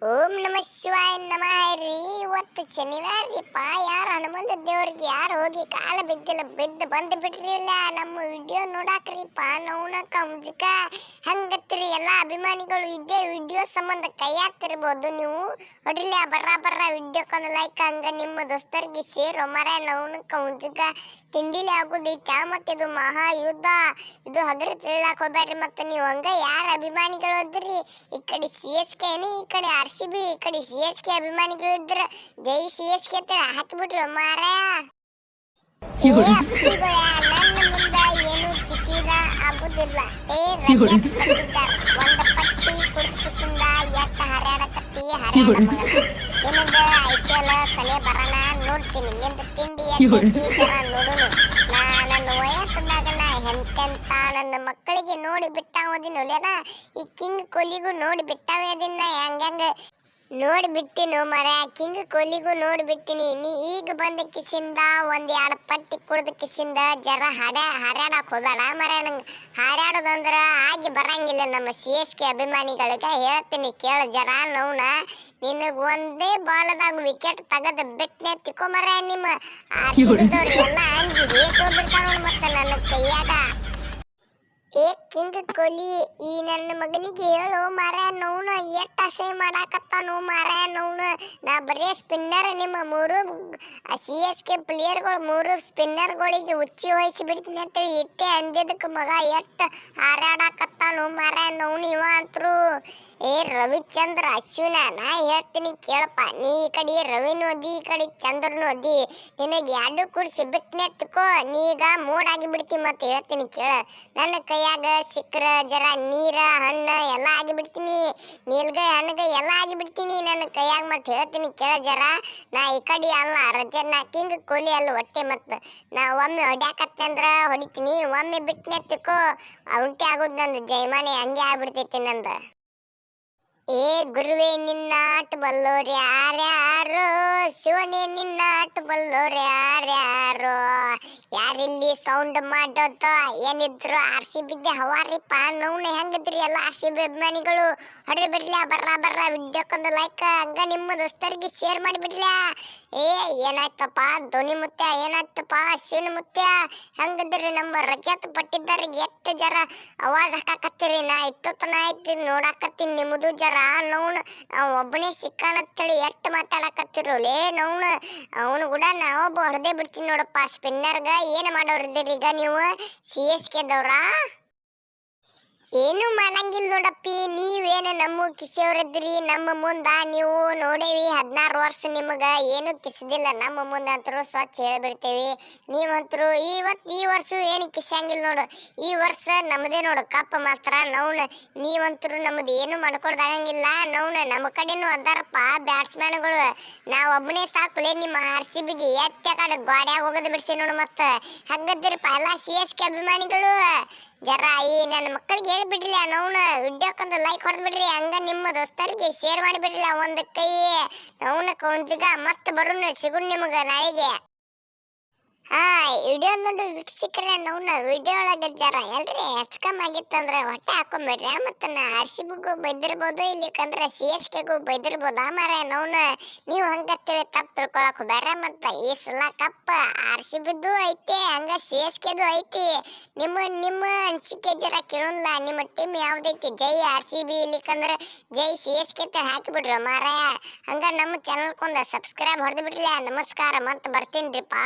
ಓಂ ನಮ ಶಿವಾಯ ನಮಃ ರೀ. ಇವತ್ತು ಶನಿವಾರ ರೀಪ್ಪ. ಯಾರು ಹನುಮಂತ ದೇವ್ರಿಗೆ ಯಾರು ಹೋಗಿ ಕಾಲ ಬಿದ್ದಿಲ್ಲ, ಬಿದ್ದು ಬಂದು ಬಿಟ್ರಿಲ್ಲ ನಮ್ಮ ವಿಡಿಯೋ ನೋಡಾಕ್ರಿಪ್ಪ. ನೌನಕ ಮುಜಕ ಹಂಗತ್ರಿ ಎಲ್ಲ ಅಭಿಮಾನಿಗಳು ಇದೇ ವಿಡಿಯೋ ಸಂಬಂಧ ಕೈ ಹಾಕ್ತಿರ್ಬೋದು. ನೀವು ಹೊಡಿಲ್ಲ ಬರ್ರ ವಿಡಿಯೋಕ್ಕೊಂದು ಲೈಕ್, ಹಂಗ ನಿಮ್ಮ ದೋಸ್ತರಿಗೆ ಶೇರ್ ಮರ. ನೌನಕ ಮುಜಕ ತಿಂಡಿಲಿ ಆಗೋದೈತ. ಮತ್ತೆ ಇದು ಮಹಾ ಯುದ್ಧ, ಇದು ಹಗರಿ ತಿಳಕ್ ಹೋಗ್ಬೇಡ್ರಿ. ಮತ್ತೆ ನೀವು ಹಂಗ ಯಾರ ಅಭಿಮಾನಿಗಳು ಹೋದ್ರಿ, ಈ ಕಡೆ CSK ಈ ಕಡೆ RCB, ಈ ಕಡೆ CSK ಅಭಿಮಾನಿಗಳು ಇದ್ರ ಜೈ CSK ಅಂತ ಹಾಕಿಬಿಟ್ರು ಮಾರ. ನನ್ನ ಮುಂದ ಏನು ಕಿಸಿದ ಆಗುದಿಲ್ಲ. ರಜತ್ ಕೊಟ್ಟಿದ್ದಾರೆ ಒಂದು ಪಟ್ಟಿ ಕುಡಿಕಿಸಿಂದ ಎಟ್ಟ ಹರ್ಯಾಡಕತ್ತಿ ಹರ್ಯಾಡ ಮಗನ. ನಿನಗ IPL ಸನೆ ಬರೋಣ ನೋಡ್ತೀನಿ. ನಿಂದ ತಿಂಡಿ ಎಟ್ಟೈತಿ ಜರ ನೋಡುನು. ನನ್ನ ವಯಸ್ಸದಾಗ ನಾ ಎಂತೆಂತ ನನ್ನ ಮಕ್ಕಳಿಗೆ ನೋಡಿ ಬಿಟ್ಟಾವದಿನ ಈ ಕಿಂಗ್ ಕೊಹ್ಲಿಗೂ ನೋಡಿ ಬಿಟ್ಟಾವೆ. ಅದನ್ನ ಹೆಂಗ ನೋಡಿ ಬಿಟ್ಟಿನು ಮರ. ಕಿಂಗ್ ಕೊಹ್ಲಿಗೂ ನೋಡಿ ಬಿಟ್ಟಿನಿ. ನೀ ಈಗ ಬಂದ ಕಿಸಿಂದ ಒಂದ್ ಎರಡು ಪಟ್ಟಿ ಕುಡ್ದ ಕಿಸಿಂದ ಜರ ಹಾರ್ಯಾಡಕ್ ಹೋಗ್ಬೇಡ ಮರ. ನಂಗೆ ಹಾರ್ಯಾಡೋದಂದ್ರ ಆಗಿ ಬರಂಗಿಲ್ಲ. ನಮ್ಮ CSK ಅಭಿಮಾನಿಗಳಿಗೆ ಹೇಳ್ತೀನಿ ಕೇಳ ಜರ. ನೋನ ನಿನಗ್ ಒಂದೇ ಬಾಲದಾಗ ವಿಕೆಟ್ ತೆಗದ ಬಿಟ್ನೆ ತಿಕ್ಕೋ ಮರ. ನಿಮ್ಮ RCBದವ್ರು ಎಲ್ಲ ಅಂಜಿ ಹೋಗ್ಬಿಡ್ತಾರ ನೋಡ್. ಮತ್ತೆ ನನ್ನ ಕೈಯಾಗ ಕಿಂಗ್ ಕೊಹ್ಲಿ ಈ ನನ್ನ ಮಗನಿಗೆ ಹೇಳು ಮಾರ. ನೋನು ಎಷ್ಟು ಅಸಹ್ಯ ಮಾಡಾಕತ್ತಾನು ಮಾರ. ನೋನು ನಾ ಬರೀ ಸ್ಪಿನ್ನರ್, ನಿಮ್ಮ ಮೂರು CSK ಪ್ಲೇಯರ್ಗಳು ಮೂರು ಸ್ಪಿನ್ನರ್ಗಳಿಗೆ ಹುಚ್ಚಿ ವಹಿಸಿ ಬಿಡ್ತೀನಿ ಅಂತೇಳಿ ಇಟ್ಟೆ ಅಂದಿದ್ದಕ್ಕೆ ಮಗ ಎಷ್ಟು ಹಾರಾಡಾಕತ್ತಾನು ಮಾರ. ನೋನು ಇವ ಅಂತರು ರವಿಚಂದ್ರ ಅಶ್ವಿನ. ನಾ ಹೇಳ್ತೀನಿ ಕೇಳಪ್ಪ. ನೀ ಈ ಕಡೆ ರವಿನೂ ಓದಿ, ಈ ಕಡೆ ಚಂದ್ರನು ಓದಿ. ನಿನಗೆ ಎರಡು ಕೂಡಿಸಿ ಬಿಟ್ಟನೆ ತಿಕ್ಕೋ, ನೀಗ ಮೂಡಾಗಿ ಬಿಡ್ತೀನಿ. ಮತ್ತೆ ಹೇಳ್ತೀನಿ ಕೇಳ. ನನ್ನ ಕೈಯಾಗ ಸಿಕ್ಕರ ಜರ ನೀರ ಹಣ್ಣು ಎಲ್ಲ ಆಗಿಬಿಡ್ತೀನಿ. ನೀಲ್ಗೈ ಹಣ್ಣುಗೈ ಎಲ್ಲ ಆಗಿಬಿಡ್ತೀನಿ ನನ್ನ ಕೈಯಾಗ. ಮತ್ತೆ ಹೇಳ್ತೀನಿ ಕೇಳ ಜರ. ನಾ ಈ ಕಡೆ ಅಲ್ಲ ರಜತ್, ನಾ ಕಿಂಗ್ ಕೊಹ್ಲಿ ಅಲ್ಲ ಹೊಟ್ಟೆ. ಮತ್ತು ನಾ ಒಮ್ಮೆ ಹೊಡ್ಯಾಕತ್ತೆ ಅಂದ್ರ ಹೊಡಿತೀನಿ, ಒಮ್ಮೆ ಬಿಟ್ಟನೆ ತಿಕ್ಕೋ ಉಂಟೆ ಆಗೋದು ನಂದು ಜೈಮಾನೆ. ಹಂಗೆ ಆಗ್ಬಿಡ್ತೈತಿ ನಂದು. ಗುರುವೇ ನಿನ್ನ ಆಟ ಬಲ್ಲೋರು ಯಾರ್ಯಾರು, ಶಿವನೇ ನಿನ್ನ ಆಟ ಬಲ್ಲೋರು ಯಾರ್ಯಾರು. ಯಾರಿಲ್ಲಿ ಸೌಂಡ್ ಮಾಡೋದು ಏನಿದ್ರು RCB ಹವಾರಿಪ್ಪ. ನೋವು ಹೆಂಗಿದ್ರಿ ಎಲ್ಲ RCB ಅಭಿಮಾನಿಗಳು? ಹೊಡೆದು ಬಿಡ್ಲ ಬರ್ರ ವಿಡಿಯೋಕ್ಕೊಂದು ಲೈಕ್, ಹಂಗ ನಿಮ್ಮ ದೋಸ್ತರಿಗೆ ಶೇರ್ ಮಾಡಿಬಿಡ್ಲ. ಏನಾಯ್ತಪ್ಪ ಧೋನಿ ಮುತ್ಯ, ಏನಾಯ್ತಪ್ಪ ಅಶ್ವಿನ್ ಮುತ್ಯ, ಹೆಂಗಿದ್ರಿ? ನಮ್ಮ ರಜತ್ ಪಟ್ಟಿದ್ದಾರೆ ಎಷ್ಟು ಜರ ಅವಾಜ್ ಹಾಕಾಕತ್ತೀರಿ. ನಾ ಇಷ್ಟೊತ್ತನ ಆಯ್ತು ನೋಡಾಕತ್ತೀನಿ ನಿಮ್ಮದು ಜರ. ನೋವು ಒಬ್ಬನೇ ಸಿಕ್ಕಾನತ್ತೇಳಿ ಎಷ್ಟು ಮಾತಾಡಕತ್ತಿರೋಲೇ ನೋವು. ಅವನು ಕೂಡ ನಾವೊಬ್ಬ ಹೊಡೆದೇ ಬಿಡ್ತೀನಿ ನೋಡಪ್ಪ ಸ್ಪಿನ್ನರ್ಗ. ಏನು ಮಾಡೋರಿದ್ದೀರಿ ಈಗ ನೀವು CSKದವ್ರ? ಏನು ಮಾಡಂಗಿಲ್ಲ ನೋಡಪ್ಪಿ. ನೀವೇನು ನಮ್ಮ ಕಿಸಿಯವ್ರದ್ರಿ ನಮ್ಮ ಮುಂದ. ನೀವು ನೋಡೇವಿ 16 ವರ್ಷ ನಿಮಗ ಏನು ಕಿಸದಿಲ್ಲ. ನಮ್ಮ ಮುಂದ ಅಂತರೂ ಸ್ವಚ್ಛ ಹೇಳ್ಬಿಡ್ತೇವಿ. ನೀವಂತರೂ ಈ ವರ್ಷ ಏನು ಕಿಸಂಗಿಲ್ಲ ನೋಡು. ಈ ವರ್ಷ ನಮ್ಮದೇ ನೋಡು ಕಪ್ ಮಾತ್ರ. ನೌನ ನೀವಂತರೂ ನಮ್ದು ಏನು ಮಾಡ್ಕೊಡ್ದಾಗಂಗಿಲ್ಲ. ನೌನ ನಮ್ಮ ಕಡೆನೂ ಅದಾರಪ್ಪ ಬ್ಯಾಟ್ಸ್ಮನ್ಗಳು. ನಾವು ಒಬ್ಬನೇ ಸಾಕುಲೇ ನಿಮ್ಮ RCBಗೆ ಎತ್ತ ಕಡೆ ಗೋಡ್ಯಾಗ ಹೋಗೋದು ಬಿಡ್ಸಿ ನೋಡು. ಮತ್ತೆ ಹಂಗದ್ದಿರಪ್ಪ ಎಲ್ಲ CSK ಅಭಿಮಾನಿಗಳು. ಜರ ಈ ನನ್ನ ಮಕ್ಕಳಿಗೆ ಹೇಳಿಬಿಡ್ರಿ. ನೌನ ವಿಡಿಯೋಕ್ಕೊಂದು ಲೈಕ್ ಹೊಡೆದು ಬಿಡ್ರಿ, ಹಂಗ ನಿಮ್ಮ ದೋಸ್ತರಿಗೆ ಶೇರ್ ಮಾಡಿಬಿಡ್ರಿ. ಒಂದು ಕೈ ನೌನಕ್ಕೆ ಒಂಜಿಗ ಮತ್ತೆ ಬರೋಣ ಸಿಗುಣ ನಿಮಗೆ ನಾಳೆಗೆ. ವಿಡಿಯೋ ನೋಡಿ ವೀಕ್ಷಕರೇ, ನೌನ ವಿಡಿಯೋ ಒಳಗೆ ಜರ ಎಲ್ರಿ ಹೆಚ್ಕಮ್ಮಾಗಿತ್ತಂದ್ರೆ ಹೊಟ್ಟೆ ಹಾಕೊಂಬಿಡ್ರಿ. ಮತ್ತು RCBಗೂ ಬೈದಿರ್ಬೋದು, ಇಲ್ಲಿಕಂದ್ರೆ CSKಗೂ ಬೈದಿರ್ಬೋದು. ಆಮೇಲೆ ನೌನ ನೀವು ಹಂಗತ್ತೇಳಿ ತಪ್ಪು ತಿಳ್ಕೊಳಕ್ ಬೇರೆ. ಮತ್ತು ಈ ಸಲ ಕಪ್ RCBದು ಐತಿ, ಹಂಗ CSKದು ಐತಿ. ನಿಮ್ಮ ಅನಿಸಿಕೆ ಜರ ಕೇಳೋಲ್ಲ. ನಿಮ್ಮ ಟೀಮ್ ಯಾವ್ದೈತಿ? ಜೈ RCB ಇಲ್ಲಿಕಂದ್ರೆ ಜೈ CSK ಅಂತ ಹಾಕಿಬಿಡ್ರಿ ಮಾರ. ಹಂಗ ನಮ್ಮ ಚಾನಲ್ಕೊಂದು ಸಬ್ಸ್ಕ್ರೈಬ್ ಹೊಡೆದು ಬಿಡ್ಲಿ. ನಮಸ್ಕಾರ, ಮತ್ತೆ ಬರ್ತೀನಿ ರೀಪಾ.